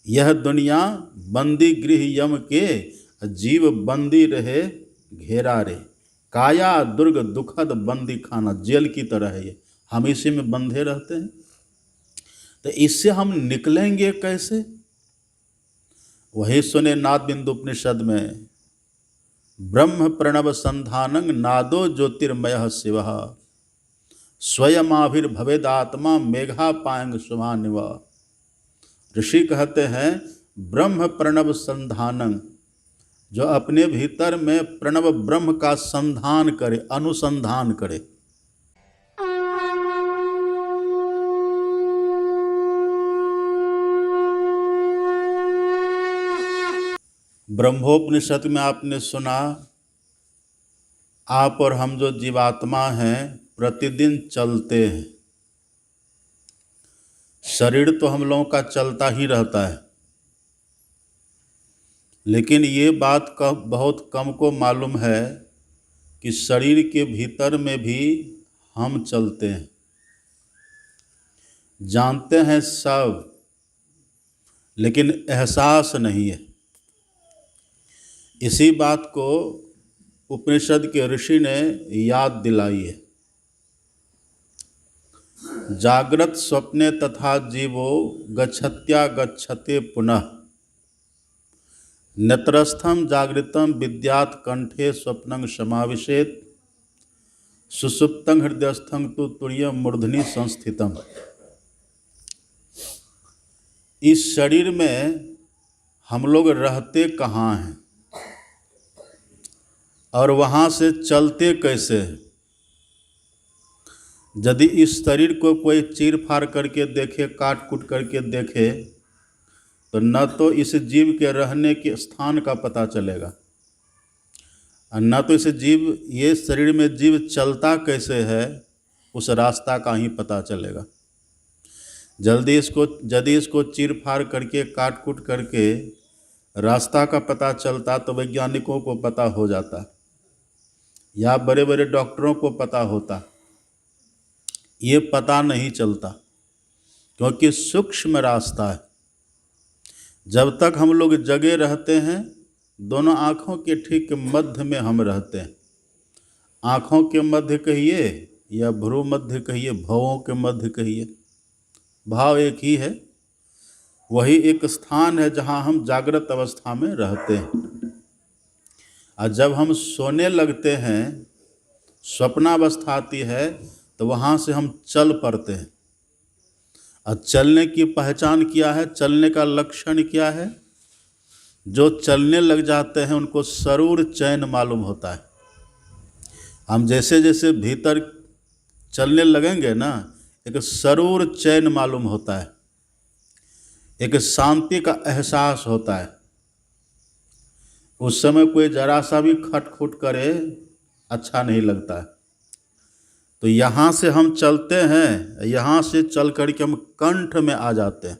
यह दुनिया बंदी गृह यम के, जीव बंदी रहे घेरा रे। काया दुर्ग दुखद बंदी खाना, जेल की तरह है ये, हम इसी में बंधे रहते हैं। तो इससे हम निकलेंगे कैसे? वही सुने नाद बिंदु उपनिषद में, ब्रह्म प्रणव संधानं नादो ज्योतिर्मय शिव, स्वयमाभिर्भवेदात्मा मेघा पायंग शुभान्विव। ऋषि कहते हैं ब्रह्म प्रणव संधानं, जो अपने भीतर में प्रणव ब्रह्म का संधान करे, अनुसंधान करे। ब्रह्मोपनिषद में आपने सुना, आप और हम जो जीवात्मा हैं प्रतिदिन चलते हैं। शरीर तो हम लोगों का चलता ही रहता है, लेकिन ये बात बहुत कम को मालूम है कि शरीर के भीतर में भी हम चलते हैं। जानते हैं सब, लेकिन एहसास नहीं है। इसी बात को उपनिषद के ऋषि ने याद दिलाई है। जागृत स्वप्ने तथा जीवो गच्छत्या गच्छते पुनः, नेत्रस्थम जागृतम विद्यात कंठे स्वप्नं समाविशेत, सुसुप्तं हृदयस्थं तु तुर्यं मूर्धनि संस्थितम्। इस शरीर में हम लोग रहते कहाँ हैं और वहाँ से चलते कैसे हैं? यदि इस शरीर को कोई चीर फाड़ करके देखे, काट कूट करके देखे, तो न तो इस जीव के रहने के स्थान का पता चलेगा और न तो इस जीव, ये शरीर में जीव चलता कैसे है उस रास्ता का ही पता चलेगा। यदि इसको चीर फाड़ करके, काट कूट करके रास्ता का पता चलता तो वैज्ञानिकों को पता हो जाता या बड़े बड़े डॉक्टरों को पता होता। ये पता नहीं चलता क्योंकि सूक्ष्म रास्ता है। जब तक हम लोग जगे रहते हैं, दोनों आँखों के ठीक मध्य में हम रहते हैं। आँखों के मध्य कहिए या भ्रू मध्य कहिए, भवों के मध्य कहिए, भाव एक ही है। वही एक स्थान है जहाँ हम जागृत अवस्था में रहते हैं। और जब हम सोने लगते हैं, स्वप्नावस्था आती है, तो वहाँ से हम चल पड़ते हैं। और चलने की पहचान क्या है, चलने का लक्षण क्या है? जो चलने लग जाते हैं उनको सरूर चैन मालूम होता है। हम जैसे जैसे भीतर चलने लगेंगे ना, एक सरूर चैन मालूम होता है, एक शांति का एहसास होता है। उस समय कोई जरा सा भी खटखुट करे अच्छा नहीं लगता है। तो यहाँ से हम चलते हैं, यहाँ से चल करके हम कंठ में आ जाते हैं।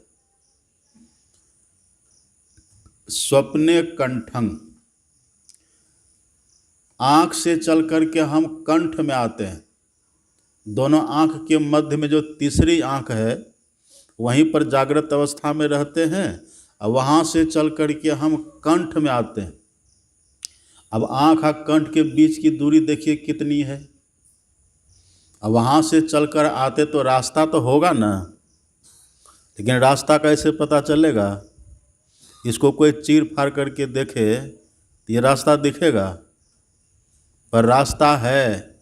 स्वप्ने कंठं, आँख से चल करके हम कंठ में आते हैं। दोनों आँख के मध्य में जो तीसरी आँख है, वहीं पर जागृत अवस्था में रहते हैं और वहाँ से चल करके हम कंठ में आते हैं। अब आँख और कंठ के बीच की दूरी देखिए कितनी है। अब वहाँ से चलकर आते तो रास्ता तो होगा ना, लेकिन रास्ता कैसे पता चलेगा? इसको कोई चीर फाड़ करके देखे तो ये रास्ता दिखेगा, पर रास्ता है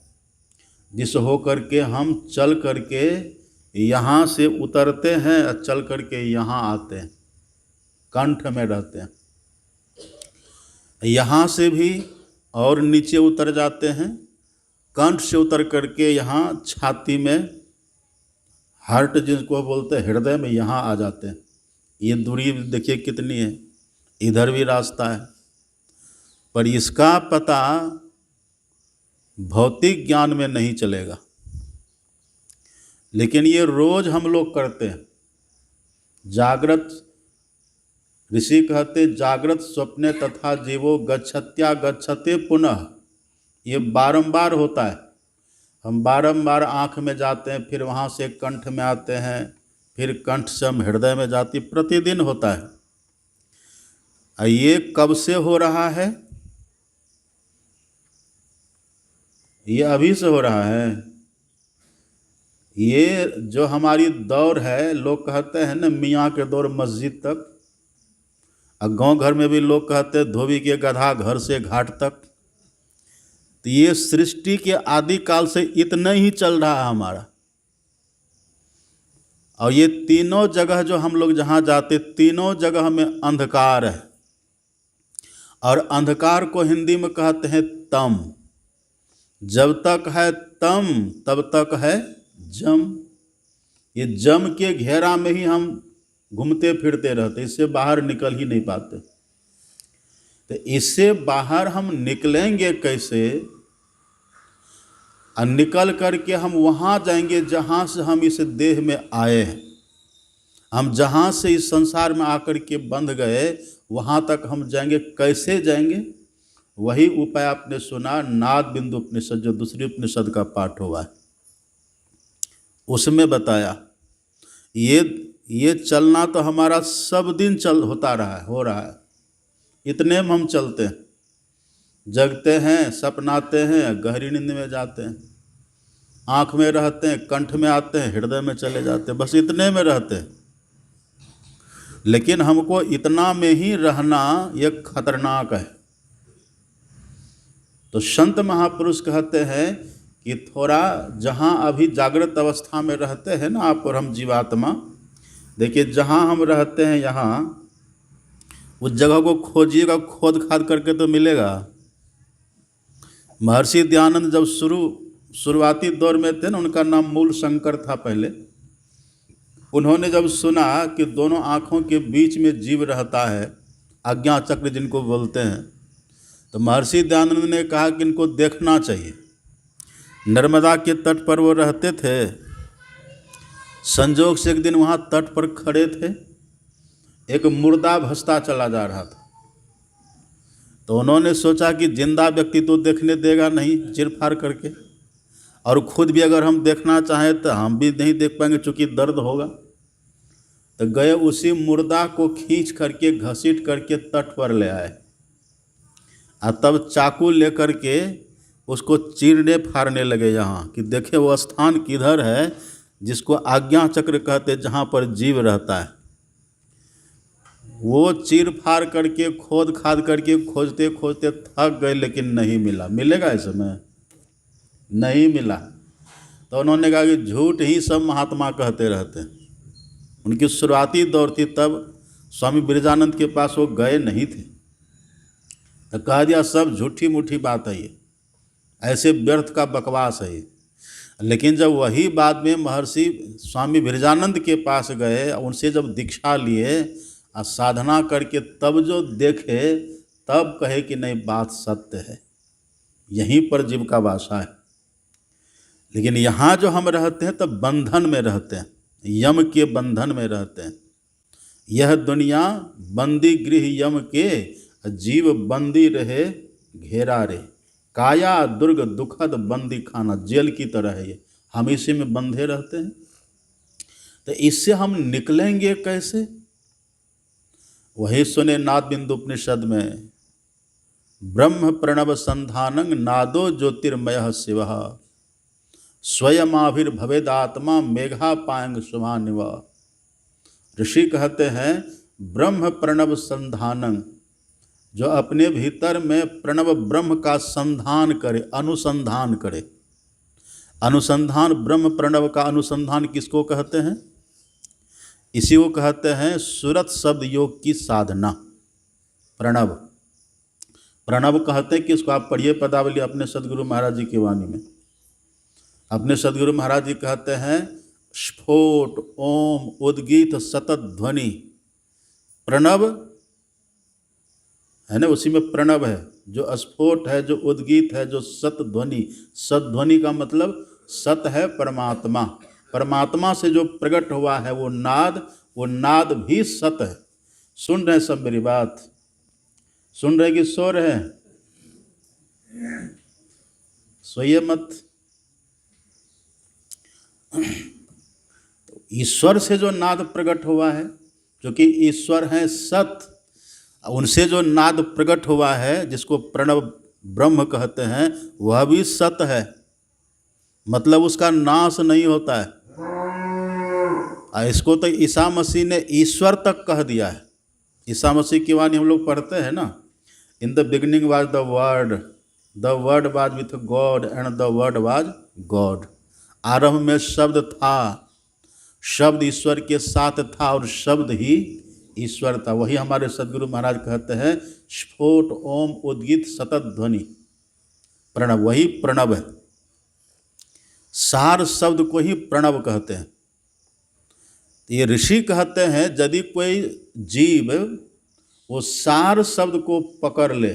जिस हो करके हम चल करके यहाँ से उतरते हैं और चल करके यहाँ आते हैं, कंठ में रहते हैं। यहाँ से भी और नीचे उतर जाते हैं, कंठ से उतर करके यहाँ छाती में, हार्ट जिसको बोलते हैं, हृदय में, यहाँ आ जाते हैं। ये दूरी देखिए कितनी है, इधर भी रास्ता है। पर इसका पता भौतिक ज्ञान में नहीं चलेगा, लेकिन ये रोज हम लोग करते हैं। जागृत, ऋषि कहते जागृत स्वप्ने तथा जीवो गच्छत्या गच्छते पुनः, ये बारंबार होता है। हम बारंबार आँख में जाते हैं, फिर वहाँ से कंठ में आते हैं, फिर कंठ से हम हृदय में जाते, प्रतिदिन होता है। ये कब से हो रहा है? ये अभी से हो रहा है। ये जो हमारी दौड़ है, लोग कहते हैं ना मियाँ के दौर मस्जिद तक, और गांव घर में भी लोग कहते हैं धोबी के गधा घर से घाट तक। तो ये सृष्टि के आदि काल से इतना ही चल रहा है हमारा। और ये तीनों जगह जो हम लोग जहाँ जाते, तीनों जगह में अंधकार है। और अंधकार को हिंदी में कहते हैं तम। जब तक है तम तब तक है जम। ये जम के घेरा में ही हम घूमते फिरते रहते, इससे बाहर निकल ही नहीं पाते। तो इससे बाहर हम निकलेंगे कैसे? और निकल करके हम वहाँ जाएंगे जहाँ से हम इस देह में आए हैं। हम जहाँ से इस संसार में आकर के बंध गए वहाँ तक हम जाएंगे। कैसे जाएंगे? वही उपाय आपने सुना नाद बिंदु उपनिषद, जो दूसरी उपनिषद का पाठ हुआ है, उसमें बताया। ये चलना तो हमारा सब दिन होता रहा है, हो रहा है। इतने में हम चलते हैं, जगते हैं, सपनाते हैं, गहरी नींद में जाते हैं, आँख में रहते हैं, कंठ में आते हैं, हृदय में चले जाते हैं, बस इतने में रहते हैं। लेकिन हमको इतना में ही रहना ये खतरनाक है। तो संत महापुरुष कहते हैं कि थोड़ा जहाँ अभी जागृत अवस्था में रहते हैं ना आप और हम जीवात्मा, देखिए जहाँ हम रहते हैं यहाँ उस जगह को खोजिएगा, खोद खाद करके तो मिलेगा। महर्षि दयानंद जब शुरुआती दौर में थे ना, उनका नाम मूल शंकर था पहले। उन्होंने जब सुना कि दोनों आँखों के बीच में जीव रहता है, आज्ञा चक्र जिनको बोलते हैं, तो महर्षि दयानंद ने कहा कि इनको देखना चाहिए। नर्मदा के तट पर वो रहते थे। संजोग से एक दिन वहाँ तट पर खड़े थे, एक मुर्दा भसता चला जा रहा था। तो उन्होंने सोचा कि जिंदा व्यक्ति तो देखने देगा नहीं चिर फाड़ करके, और खुद भी अगर हम देखना चाहें तो हम भी नहीं देख पाएंगे चूँकि दर्द होगा। तो गए उसी मुर्दा को खींच करके घसीट करके तट पर ले आए, और तब चाकू लेकर के उसको चीरने फाड़ने लगे यहाँ कि देखे वो स्थान किधर है जिसको आज्ञा चक्र कहते, जहाँ पर जीव रहता है। वो चीर फाड़ करके खोद खाद करके खोजते खोजते थक गए, लेकिन नहीं मिला। मिलेगा इस समय? नहीं मिला। तो उन्होंने कहा कि झूठ ही सब महात्मा कहते रहते हैं। उनकी शुरुआती दौर थी, तब स्वामी बिरजानंद के पास वो गए नहीं थे। तो कह दिया सब झूठी मूठी बात है, ये ऐसे व्यर्थ का बकवास है ये। लेकिन जब वही बाद में महर्षि स्वामी बिरजानंद के पास गए, उनसे जब दीक्षा लिए और साधना करके तब जो देखे, तब कहे कि नहीं बात सत्य है, यहीं पर जीव का वासा है। लेकिन यहाँ जो हम रहते हैं तब बंधन में रहते हैं, यम के बंधन में रहते हैं। यह दुनिया बंदी गृह यम के, जीव बंदी रहे घेरा रे। काया दुर्ग दुखद बंदी खाना, जेल की तरह है ये, हम इसी में बंधे रहते हैं। तो इससे हम निकलेंगे कैसे? वही सुने नाद बिंदु उपनिषद में, ब्रह्म प्रणव संधानं नादो ज्योतिर्मय शिव, स्वयमाभिर्भवेदात्मा मेघा पायंग शुभान्विव। ऋषि कहते हैं ब्रह्म प्रणव संधानं, जो अपने भीतर में प्रणव ब्रह्म का संधान करे, अनुसंधान करे। अनुसंधान, ब्रह्म प्रणव का अनुसंधान किसको कहते हैं? इसी को कहते हैं सुरत शब्द योग की साधना। प्रणव, प्रणव कहते हैं कि इसको आप पढ़िए पदावली अपने सदगुरु महाराज जी की वाणी में। अपने सदगुरु महाराज जी कहते हैं स्फोट ओम उद्गीत सतत ध्वनि। प्रणव है ना, उसी में प्रणव है, जो स्फोट है, जो उद्गीत है, जो सत ध्वनि। सत ध्वनि का मतलब सत है परमात्मा। परमात्मा से जो प्रकट हुआ है वो नाद भी सत है। सुन रहे सब मेरी बात? सुन रहे कि सो रहे हैं? सोइए मत। ईश्वर से जो नाद प्रकट हुआ है, क्योंकि ईश्वर है सत, उनसे जो नाद प्रकट हुआ है जिसको प्रणव ब्रह्म कहते हैं वह भी सत है, मतलब उसका नाश नहीं होता है। इसको तो ईसा मसीह ने ईश्वर तक कह दिया है। ईसा मसीह की वाणी हम लोग पढ़ते हैं ना, in the beginning was the word was with God and the word was God. आरंभ में शब्द था, शब्द ईश्वर के साथ था और शब्द ही ईश्वर था। वही हमारे सदगुरु महाराज कहते हैं स्फोट ओम उद्गीत सतत ध्वनि प्रणव, वही प्रणव है। सार शब्द को ही प्रणव कहते हैं। ये ऋषि कहते हैं यदि कोई जीव वो सार शब्द को पकड़ ले,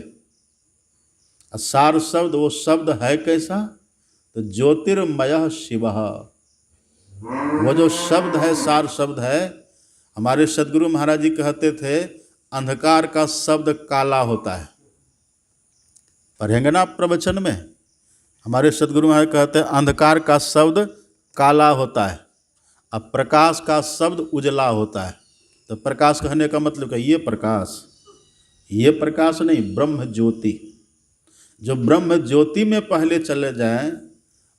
सार शब्द वो शब्द है कैसा, तो ज्योतिर्मय शिव, वो जो शब्द है सार शब्द है। हमारे सदगुरु महाराज जी कहते थे अंधकार का शब्द काला होता है। पढ़ेंगे ना प्रवचन में, हमारे सदगुरु महाराज कहते हैं अंधकार का शब्द काला होता है, अब प्रकाश का शब्द उजला होता है। तो प्रकाश कहने का मतलब क्या, ये प्रकाश नहीं, ब्रह्म ज्योति। जो ब्रह्म ज्योति में पहले चले जाएं,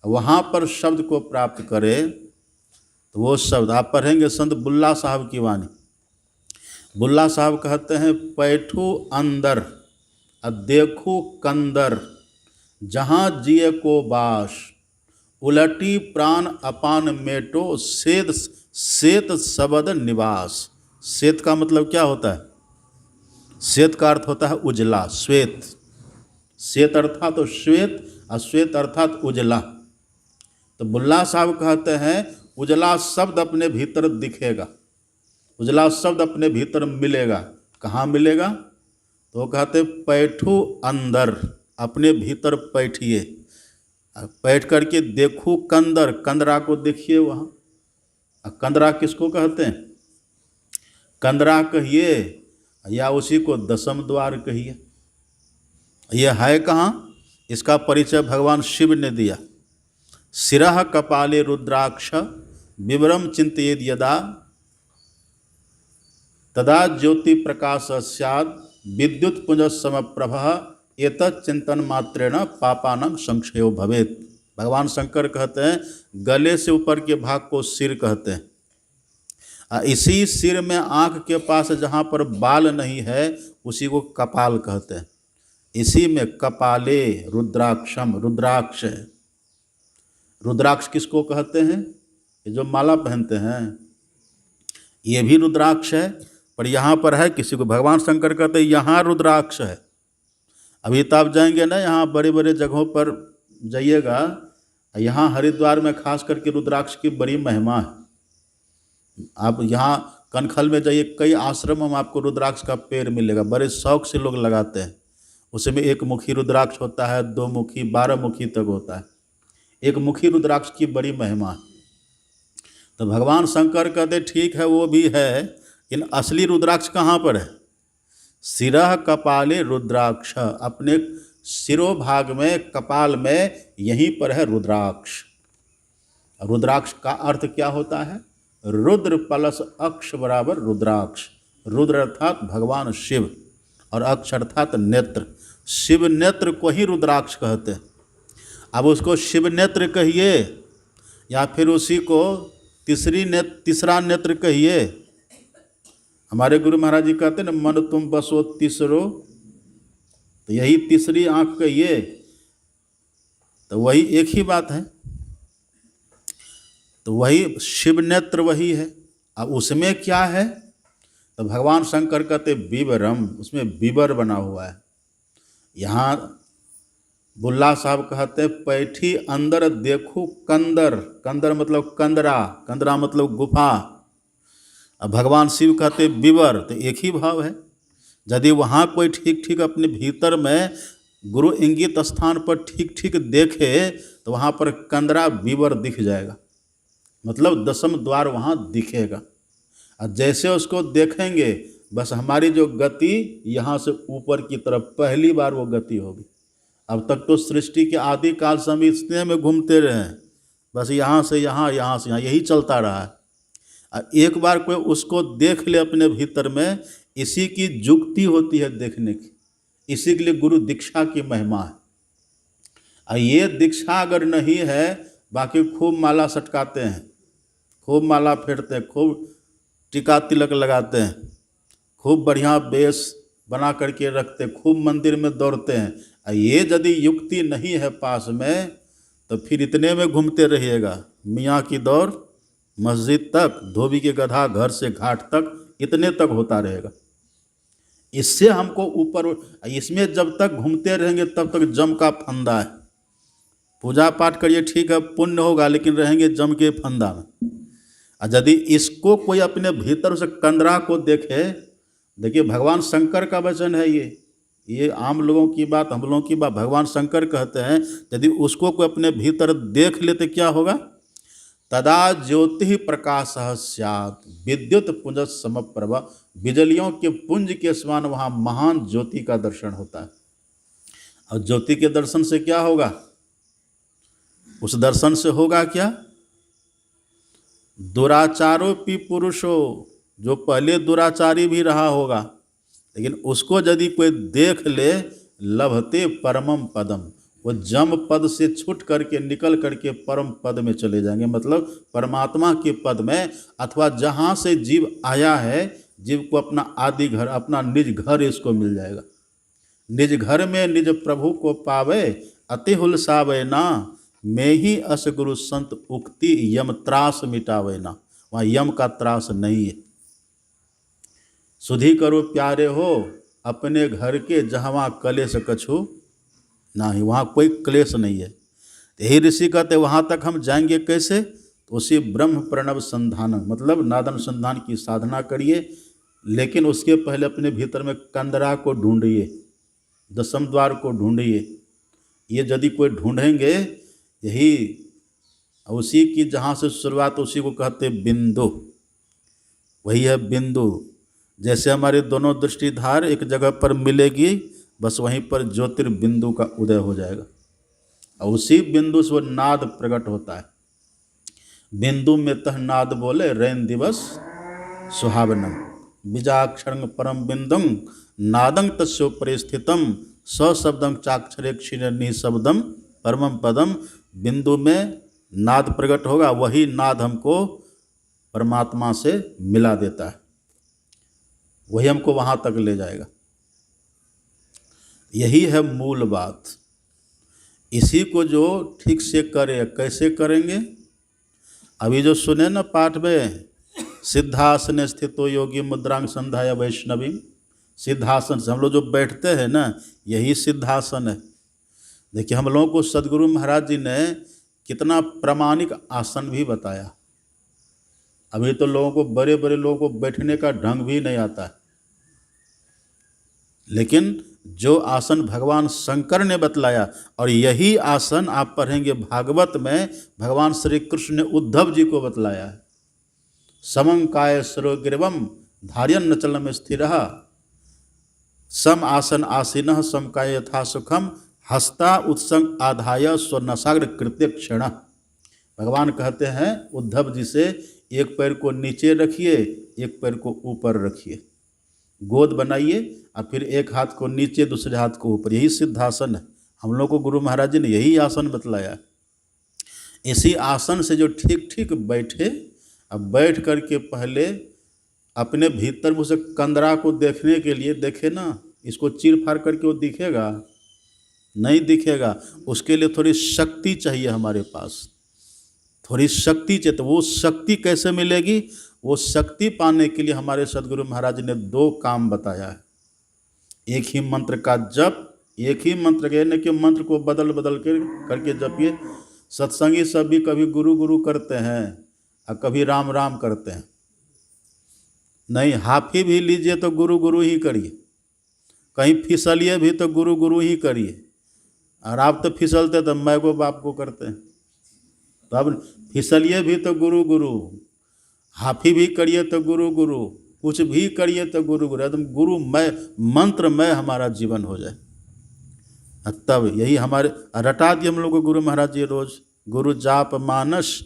वहाँ पर शब्द को प्राप्त करें, तो वो शब्द आप पढ़ेंगे संत बुल्ला साहब की वाणी। बुल्ला साहब कहते हैं पैठू अंदर देखू कंदर, जहाँ जिए को बास, उलटी प्राण अपान मेटो, सेत शब्द निवास। सेत का मतलब क्या होता है, सेत का अर्थ होता है उजला, श्वेत। सेत अर्थात तो श्वेत और श्वेत अर्थात उजला। तो बुल्ला साहब कहते हैं उजला शब्द अपने भीतर दिखेगा, उजला शब्द अपने भीतर मिलेगा। कहाँ मिलेगा, तो वो कहते पैठू अंदर, अपने भीतर बैठिए, बैठ करके देखो कंदर, कंदरा को देखिए वहाँ। कंदरा किसको कहते हैं, कंदरा कहिए या उसी को दशम द्वार कहिए। यह है कहाँ, इसका परिचय भगवान शिव ने दिया। शिरः कपाले रुद्राक्ष विवरम चिंतयेद यदा, तदा ज्योति प्रकाश स्यात् विद्युत पुंज समप्रभः, एतत् चिंतन मात्रेण पापानां संक्षयो भवेत्। भगवान शंकर कहते हैं गले से ऊपर के भाग को सिर कहते हैं। इसी सिर में आँख के पास जहाँ पर बाल नहीं है उसी को कपाल कहते हैं। इसी में कपाले रुद्राक्षम, रुद्राक्ष है। रुद्राक्ष किसको कहते हैं, ये जो माला पहनते हैं ये भी रुद्राक्ष है, पर यहाँ पर है किसी को भगवान शंकर कहते हैं यहाँ रुद्राक्ष है। अभी तो आप जाएंगे ना, यहाँ बड़े बड़े जगहों पर जाइएगा, यहाँ हरिद्वार में खास करके रुद्राक्ष की बड़ी महिमा है। आप यहाँ कनखल में जाइए, कई आश्रम में आपको रुद्राक्ष का पेड़ मिलेगा, बड़े शौक से लोग लगाते हैं। उसमें एक मुखी रुद्राक्ष होता है, 2 मुखी, 12 मुखी तक होता है। एक मुखी रुद्राक्ष की बड़ी महिमा है। तो भगवान शंकर कहते ठीक है वो भी है, लेकिन असली रुद्राक्ष कहाँ पर है, सिरः कपाले रुद्राक्ष, अपने सिरोभाग में कपाल में यहीं पर है रुद्राक्ष। रुद्राक्ष का अर्थ क्या होता है, रुद्र प्लस अक्ष बराबर रुद्राक्ष। रुद्र अर्थात भगवान शिव और अक्ष अर्थात नेत्र। शिव नेत्र को ही रुद्राक्ष कहते हैं। अब उसको शिव नेत्र कहिए या फिर उसी को तीसरा नेत्र कहिए। हमारे गुरु महाराज जी कहते हैं ना, मन तुम बसो तीसरो, तो यही तीसरी आंख कहिए, तो वही एक ही बात है। तो वही शिव नेत्र वही है। अब उसमें क्या है, तो भगवान शंकर कहते विवरम, उसमें विवर बना हुआ है। यहाँ बुल्ला साहब कहते पैठी अंदर देखो कंदर, कंदर मतलब कंदरा, कंदरा मतलब गुफा। अब भगवान शिव कहते विवर, तो एक ही भाव है। यदि वहाँ कोई ठीक ठीक अपने भीतर में गुरु इंगित स्थान पर ठीक ठीक देखे तो वहाँ पर कंदरा विवर दिख जाएगा, मतलब दशम द्वार वहाँ दिखेगा। और जैसे उसको देखेंगे बस हमारी जो गति यहाँ से ऊपर की तरफ पहली बार वो गति होगी। अब तक तो सृष्टि के आदि काल से हम इतने में घूमते रहे हैं, बस यहाँ से यहाँ, यहाँ से यहाँ, यही चलता रहा है। और एक बार कोई उसको देख ले अपने भीतर में, इसी की जुक्ति होती है देखने की। इसी के लिए गुरु दीक्षा की महिमा है। और ये दीक्षा अगर नहीं है, बाकी खूब माला सटकाते हैं, खूब माला फेरते हैं, खूब टीका तिलक लगाते हैं, खूब बढ़िया बेस बना करके रखते हैं, खूब मंदिर में दौड़ते हैं। और ये यदि युक्ति नहीं है पास में, तो फिर इतने में घूमते रहिएगा। मियाँ की दौड़ मस्जिद तक, धोबी के गधा घर से घाट तक, इतने तक होता रहेगा। इससे हमको ऊपर, इसमें जब तक घूमते रहेंगे तब तक जम का फंदा है। पूजा पाठ करिए, ठीक है, पुण्य होगा, लेकिन रहेंगे जम के फंदा में। और यदि इसको कोई अपने भीतर से कंदरा को देखे, देखिए भगवान शंकर का वचन है ये आम लोगों की बात, हम लोगों की बात भगवान शंकर कहते हैं। यदि उसको कोई अपने भीतर देख ले तो क्या होगा? तदा ज्योति प्रकाश स्यात् विद्युत पुंज समप्रभ, बिजलियों के पुंज के समान वहाँ महान ज्योति का दर्शन होता है। और ज्योति के दर्शन से क्या होगा? उस दर्शन से होगा क्या? दुराचारोपि पुरुषो, जो पहले दुराचारी भी रहा होगा, लेकिन उसको यदि कोई देख ले, लभते परमम पदम, वो जम पद से छूट करके निकल करके परम पद में चले जाएंगे। मतलब परमात्मा के पद में, अथवा जहाँ से जीव आया है, जीव को अपना आदि घर, अपना निज घर इसको मिल जाएगा। निज घर में निज प्रभु को पावे, अति हुलसावे ना, मैं ही अस गुरु संत उक्ति, यम त्रास मिटावे ना। वहाँ यम का त्रास नहीं है। सुधी करो प्यारे हो अपने घर के, जहाँ कलेश कछु नहीं, वहाँ कोई क्लेश नहीं है। यही ऋषि कहते वहाँ तक हम जाएंगे कैसे? तो उसी ब्रह्म प्रणव संधान, मतलब नादन संधान की साधना करिए, लेकिन उसके पहले अपने भीतर में कंदरा को ढूंढिए, दशम द्वार को ढूंढिए। ये यदि कोई ढूंढेंगे, यही उसी की जहाँ से शुरुआत, उसी को कहते बिंदु, वही है बिंदु। जैसे हमारे दोनों दृष्टिधार एक जगह पर मिलेगी, बस वहीं पर ज्योतिर्बिंदु का उदय हो जाएगा। और उसी बिंदु से वो नाद प्रकट होता है। बिंदु में तह नाद बोले, रैन दिवस सुहावनम, बीजाक्षरंग परम बिंदुं नादं तस्योपरि स्थितम, सशब्दं चाक्षरे क्षीण निशब्दम परमम पदम। बिंदु में नाद प्रकट होगा, वही नाद हमको परमात्मा से मिला देता है, वही हमको वहाँ तक ले जाएगा। यही है मूल बात। इसी को जो ठीक से करे, कैसे करेंगे? अभी जो सुने ना पाठ में, सिद्धासन स्थितो योगी मुद्रांग संध्याय वैष्णवी, सिद्धासन से हम लोग जो बैठते हैं ना, यही सिद्धासन है। देखिए हम लोगों को सदगुरु महाराज जी ने कितना प्रामाणिक आसन भी बताया। अभी तो लोगों को, बड़े बड़े लोगों को बैठने का ढंग भी नहीं आता है, लेकिन जो आसन भगवान शंकर ने बतलाया, और यही आसन आप पढ़ेंगे भागवत में, भगवान श्री कृष्ण ने उद्धव जी को बतलाया है। समं काय सरोगिरवम धार्यन नचलम स्थिरः, सम आसन आसीनः सम काय यथा सुखम, हस्ता उत्संग आधाय स्वर्णसाग्र कृत्य क्षण। भगवान कहते हैं उद्धव जी से, एक पैर को नीचे रखिए, एक पैर को ऊपर रखिए, गोद बनाइए, और फिर एक हाथ को नीचे, दूसरे हाथ को ऊपर। यही सिद्धासन है। हम लोग को गुरु महाराज जी ने यही आसन बतलाया। इसी आसन से जो ठीक ठीक बैठे, अब बैठ करके पहले अपने भीतर उस कंदरा को देखने के लिए देखे ना, इसको चीर फाड़ करके वो दिखेगा नहीं? दिखेगा। उसके लिए थोड़ी शक्ति चाहिए हमारे पास, थोड़ी शक्ति चाहिए। तो वो शक्ति कैसे मिलेगी? वो शक्ति पाने के लिए हमारे सदगुरु महाराज ने 2 काम बताया है। एक ही मंत्र का जप, एक ही मंत्र के, न कि मंत्र को बदल बदल के करके जपिए। सत्संगी सब भी कभी गुरु गुरु करते हैं और कभी राम राम करते हैं। नहीं, हाफी भी लीजिए तो गुरु गुरु ही करिए, कहीं फिसलिए भी तो गुरु गुरु ही करिए। और आप तो फिसलते तो मैं को बाप को करते हैं, तो अब फिसलिए भी तो गुरु गुरु, हाफी भी करिए तो गुरु गुरु, कुछ भी करिए तो गुरु गुरु, एकदम गुरु मैं, मंत्र में हमारा जीवन हो जाए। तब यही हमारे रटा दिए हम लोग को गुरु महाराज जी रोज, गुरु जाप मानस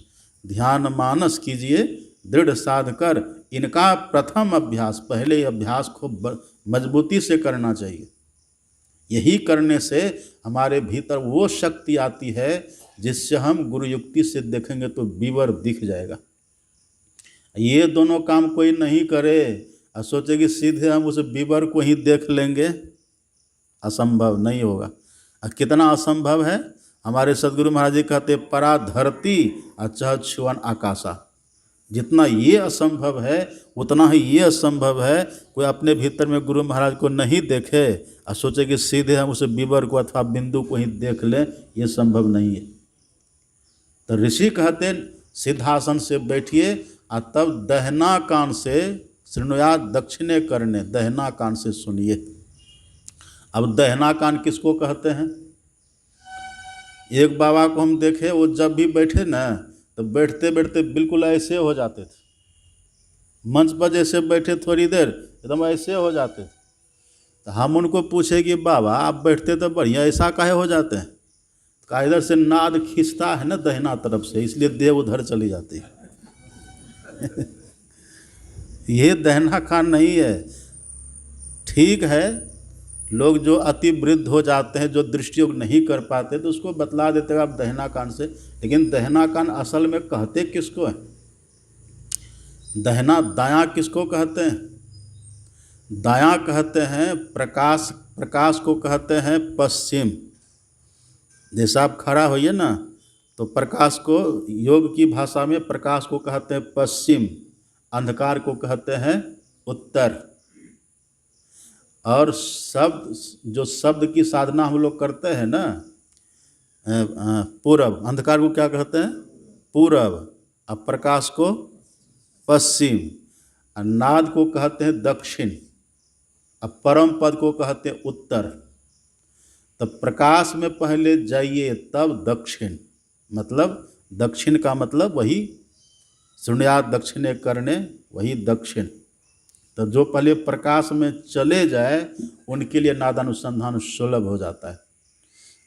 ध्यान मानस कीजिए, दृढ़ साध कर इनका प्रथम अभ्यास, पहले अभ्यास खूब मजबूती से करना चाहिए। यही करने से हमारे भीतर वो शक्ति आती है जिससे हम गुरु युक्ति से देखेंगे तो विवर दिख जाएगा। ये दोनों काम कोई नहीं करे और सोचे कि सीधे हम उस विवर को ही देख लेंगे, असंभव नहीं होगा। और कितना असंभव है, हमारे सदगुरु महाराज जी कहते परा धरती अचह छुअन आकाशा। जितना ये असंभव है उतना ही ये असंभव है कोई अपने भीतर में गुरु महाराज को नहीं देखे और सोचे कि सीधे हम उस विवर को अथवा बिंदु को ही देख लें, ये संभव नहीं है। तो ऋषि कहते सिद्धासन से बैठिए और तब दहना कान से श्रृणुयात दक्षिणे करने, दहना कान से सुनिए। अब दहना कान किसको कहते हैं? एक बाबा को हम देखे, वो जब भी बैठे ना तो बैठते बैठते बिल्कुल ऐसे हो जाते थे, मंच पर जैसे बैठे थोड़ी देर एकदम ऐसे हो जाते थे। तो हम उनको पूछे कि बाबा आप बैठते तो बढ़िया, ऐसा काहे हो जाते हैं? कहा इधर से नाद खींचता है ना दहिना तरफ से, इसलिए देह उधर चली जाती है। ये दहना कान नहीं है। ठीक है, लोग जो अति वृद्ध हो जाते हैं, जो दृष्टियोग नहीं कर पाते, तो उसको बतला देते हैं आप दहना कान से। लेकिन दहना कान असल में कहते किसको है? दहना दायां किसको कहते हैं? दायां कहते हैं प्रकाश, प्रकाश को कहते हैं पश्चिम। जैसे आप खड़ा होइए ना तो प्रकाश को, योग की भाषा में प्रकाश को कहते हैं पश्चिम, अंधकार को कहते हैं उत्तर। और शब्द, जो शब्द की साधना हम लोग करते हैं ना, पूरब, अंधकार को क्या कहते हैं? पूरब। अब प्रकाश को पश्चिम, और नाद को कहते हैं दक्षिण, अब परम पद को कहते हैं उत्तर। तो प्रकाश में पहले जाइए तब दक्षिण, मतलब दक्षिण का मतलब वही शून्यात दक्षिणे करने, वही दक्षिण। तो जो पहले प्रकाश में चले जाए उनके लिए नादानुसंधान सुलभ हो जाता है।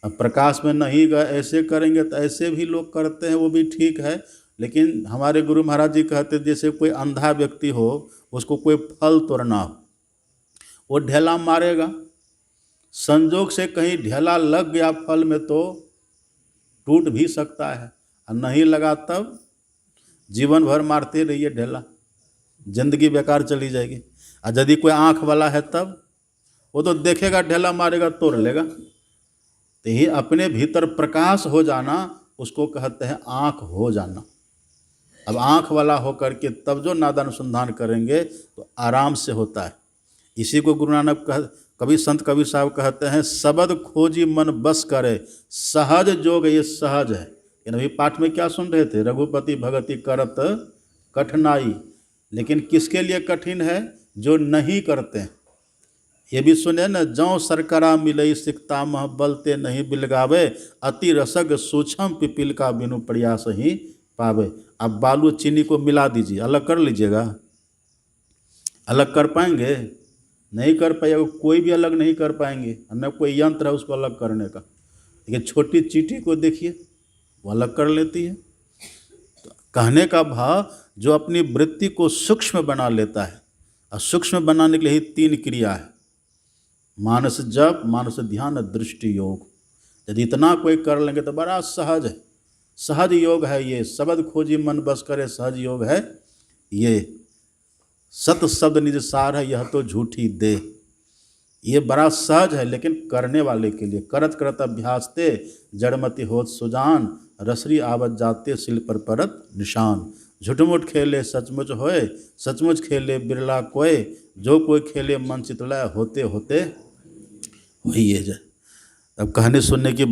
अब प्रकाश में नहीं गए, ऐसे करेंगे तो ऐसे भी लोग करते हैं, वो भी ठीक है। लेकिन हमारे गुरु महाराज जी कहते जैसे कोई अंधा व्यक्ति हो, उसको कोई फल तोड़ना हो, वो ढेला मारेगा, संजोग से कहीं ढेला लग गया फल में तो टूट भी सकता है, और नहीं लगा तब जीवन भर मारते रहिए ढेला, जिंदगी बेकार चली जाएगी। और यदि कोई आँख वाला है तब वो तो देखेगा ढेला मारेगा तोड़ लेगा। तो ये अपने भीतर प्रकाश हो जाना, उसको कहते हैं आँख हो जाना। अब आँख वाला होकर के तब जो नादानुसंधान करेंगे तो आराम से होता है। इसी को गुरु नानक कभी संत कबीर साहब कहते हैं, शब्द खोजी मन बस करे, सहज जोग ये सहज है। इन अभी पाठ में क्या सुन रहे थे? रघुपति भगति करत कठिनाई। लेकिन किसके लिए कठिन है? जो नहीं करते हैं। ये भी सुने न, जौ सरकरा मिलई सिकता मह बलते नहीं बिलगावे, अति रसग सूक्ष्म पिपिल का बिनु प्रयास ही पावे। अब बालू चीनी को मिला दीजिए, अलग कर लीजिएगा, अलग कर पाएंगे? नहीं कर पाएगा, कोई भी अलग नहीं कर पाएंगे, न कोई यंत्र है उसको अलग करने का। लेकिन छोटी चींटी को देखिए, वो अलग कर लेती है। तो कहने का भाव, जो अपनी वृत्ति को सूक्ष्म बना लेता है, और सूक्ष्म बनाने के लिए ही 3 क्रिया है, मानस जप, मानस ध्यान, दृष्टि योग। यदि इतना कोई कर लेंगे तो बड़ा सहज है, सहज योग है ये। शब्द खोजी मन बस करे, सहज योग है ये। सत शब्द निज सार है, यह तो झूठी दे। ये बड़ा सहज है, लेकिन करने वाले के लिए। करत करत अभ्यास ते जड़मति होत सुजान, रसरी आवत जाते सिल पर परत निशान। झूठमुठ खेले सचमुच होए, सचमुच खेले बिरला कोय, जो कोई खेले मन चितलय, होते होते वही है। अब कहने सुनने की